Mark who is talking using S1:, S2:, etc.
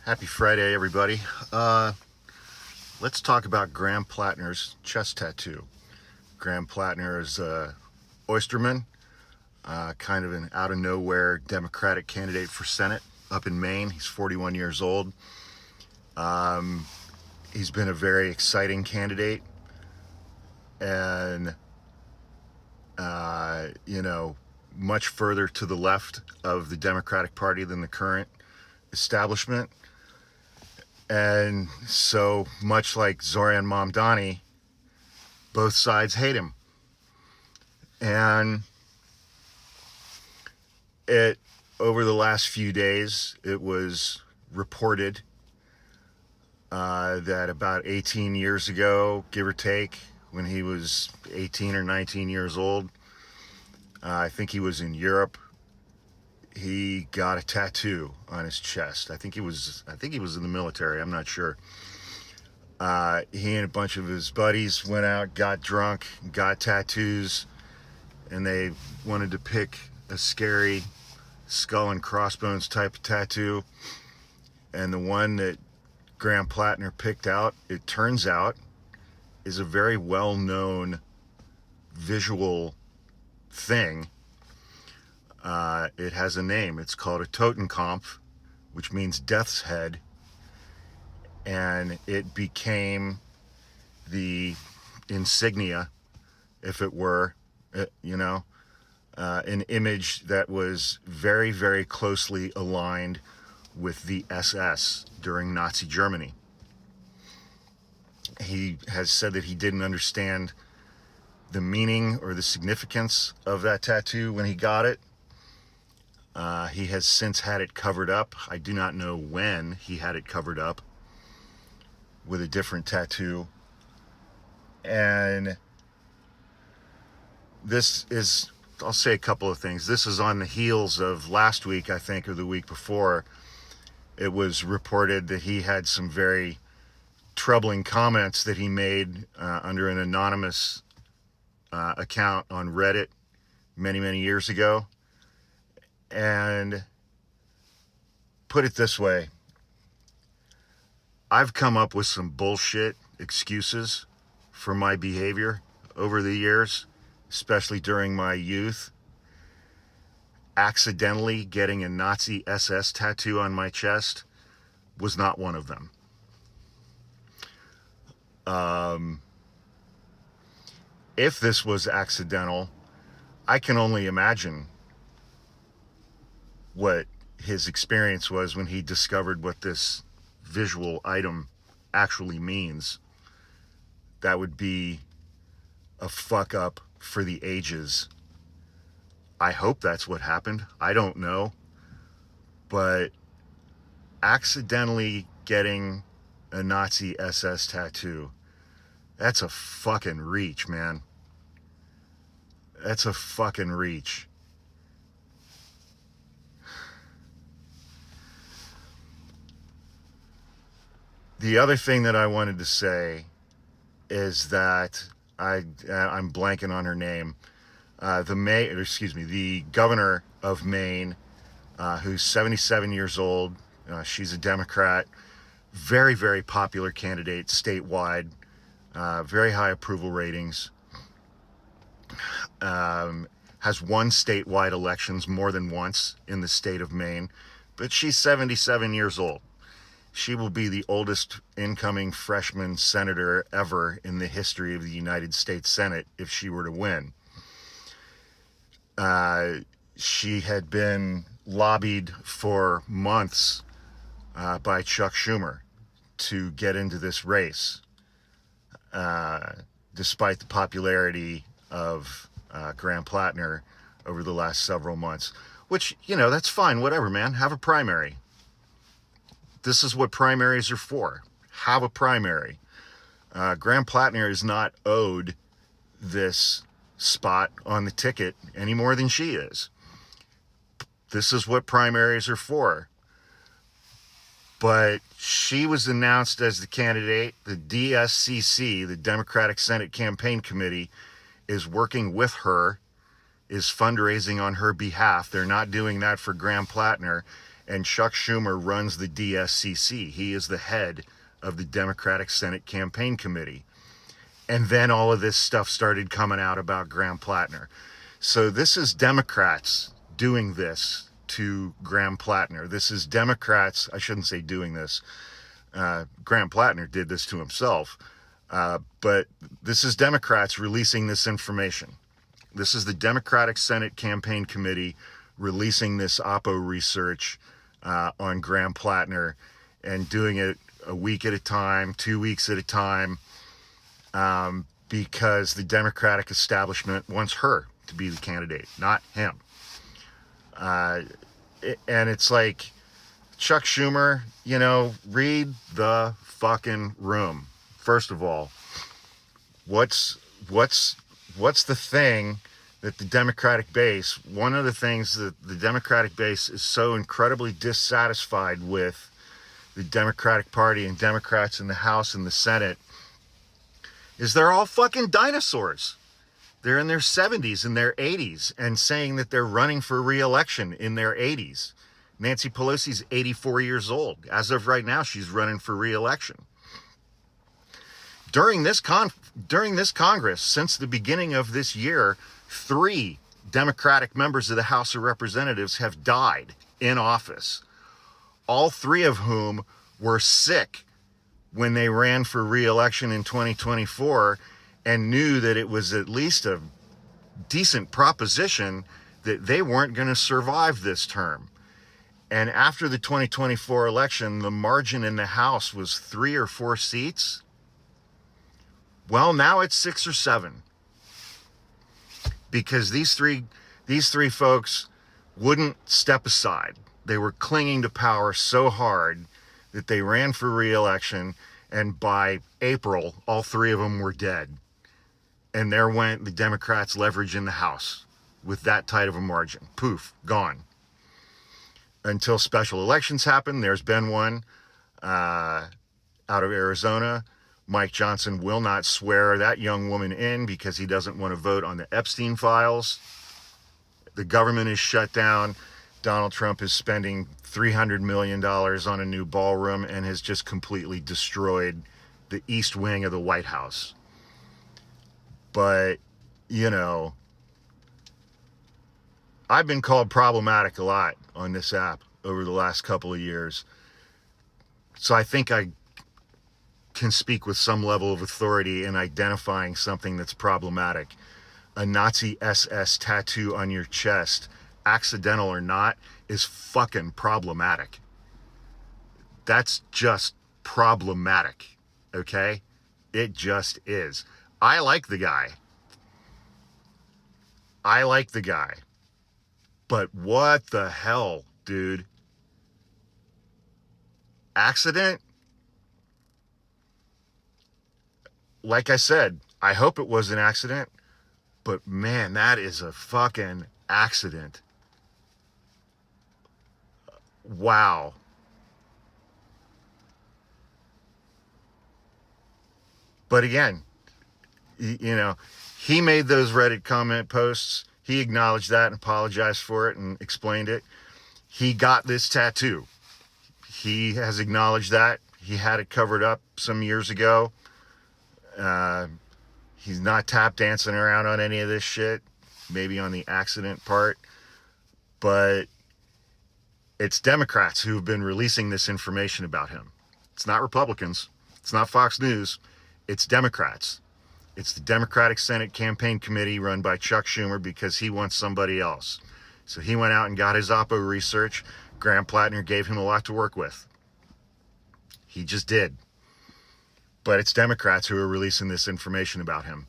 S1: Happy Friday, everybody. Let's talk about Graham Platner's chest tattoo. Graham Platner is oysterman, kind of an out-of-nowhere Democratic candidate for Senate up in Maine. He's 41 years old. He's been a very exciting candidate and, much further to the left of the Democratic Party than the current establishment. And so, much like Zoran Mamdani, both sides hate him. And over the last few days, it was reported that about 18 years ago, give or take, when he was 18 or 19 years old, I think he was in Europe. He got a tattoo on his chest. I think he was in the military. I'm not sure. He and a bunch of his buddies went out, got drunk, got tattoos, and they wanted to pick a scary skull and crossbones type of tattoo. And the one that Graham Platner picked out, it turns out, is a very well-known visual thing. It has a name. It's called a Totenkopf, which means death's head. And it became the insignia, if it were, an image that was very, very closely aligned with the SS during Nazi Germany. He has said that he didn't understand the meaning or the significance of that tattoo when he got it. He has since had it covered up. I do not know when he had it covered up with a different tattoo. And this is, I'll say a couple of things. This is on the heels of last week, I think, or the week before. It was reported that he had some very troubling comments that he made under an anonymous account on Reddit many, many years ago. And put it this way, I've come up with some bullshit excuses for my behavior over the years, especially during my youth. Accidentally getting a Nazi SS tattoo on my chest was not one of them. If this was accidental, I can only imagine what his experience was when he discovered what this visual item actually means. That would be a fuck up for the ages. I hope that's what happened. I don't know. But accidentally getting a Nazi SS tattoo, that's a fucking reach, man. That's a fucking reach. The other thing that I wanted to say is that I'm blanking on her name. The governor of Maine, who's 77 years old. She's a Democrat, very, very popular candidate statewide, very high approval ratings. Has won statewide elections more than once in the state of Maine, but she's 77 years old. She will be the oldest incoming freshman senator ever in the history of the United States Senate if she were to win. She had been lobbied for months by Chuck Schumer to get into this race, despite the popularity of Graham Platner over the last several months. Which, that's fine, whatever, man. Have a primary. This is what primaries are for. Have a primary. Graham Platner is not owed this spot on the ticket any more than she is. This is what primaries are for. But she was announced as the candidate. The DSCC, the Democratic Senate Campaign Committee, is working with her, is fundraising on her behalf. They're not doing that for Graham Platner. and Chuck Schumer runs the DSCC. He is the head of the Democratic Senate Campaign Committee. And then all of this stuff started coming out about Graham Platner. So this is Democrats doing this to Graham Platner. This is Democrats, I shouldn't say doing this. Graham Platner did this to himself. But this is Democrats releasing this information. This is the Democratic Senate Campaign Committee releasing this Oppo research on Graham Platner and doing it a week at a time, 2 weeks at a time, because the Democratic establishment wants her to be the candidate, not him. And it's like, Chuck Schumer, you know, read the fucking room. First of all, what's the thing that the Democratic base, one of the things that the Democratic base is so incredibly dissatisfied with the Democratic Party and Democrats in the House and the Senate is they're all fucking dinosaurs. They're in their 70s and their 80s and saying that they're running for re-election in their 80s. Nancy Pelosi's 84 years old. As of right now, she's running for re-election. During this Congress, since the beginning of this year, 3 Democratic members of the House of Representatives have died in office. All 3 of whom were sick when they ran for re-election in 2024 and knew that it was at least a decent proposition that they weren't going to survive this term. And after the 2024 election, the margin in the House was 3 or 4 seats. Well, now it's 6 or 7. Because these three folks wouldn't step aside. They were clinging to power so hard that they ran for re-election, and by April, all 3 of them were dead. And there went the Democrats' leverage in the House with that tight of a margin. Poof, gone. Until special elections happen. There's been one out of Arizona. Mike Johnson will not swear that young woman in because he doesn't want to vote on the Epstein files. The government is shut down. Donald Trump is spending $300 million on a new ballroom and has just completely destroyed the East Wing of the White House. But, you know, I've been called problematic a lot on this app over the last couple of years. So I think I can speak with some level of authority in identifying something that's problematic. A Nazi SS tattoo on your chest, accidental or not, is fucking problematic. That's just problematic, okay? It just is. I like the guy. But what the hell, dude? Accident? Like I said, I hope it was an accident, but man, that is a fucking accident. Wow. But again, you know, he made those Reddit comment posts. He acknowledged that and apologized for it and explained it. He got this tattoo. He has acknowledged that. He had it covered up some years ago. He's not tap dancing around on any of this shit. Maybe on the accident part. But it's Democrats who have been releasing this information about him. It's not Republicans. It's not Fox News. It's Democrats. It's the Democratic Senate Campaign Committee run by Chuck Schumer because he wants somebody else. So he went out and got his Oppo research. Graham Platner gave him a lot to work with. He just did. But it's Democrats who are releasing this information about him.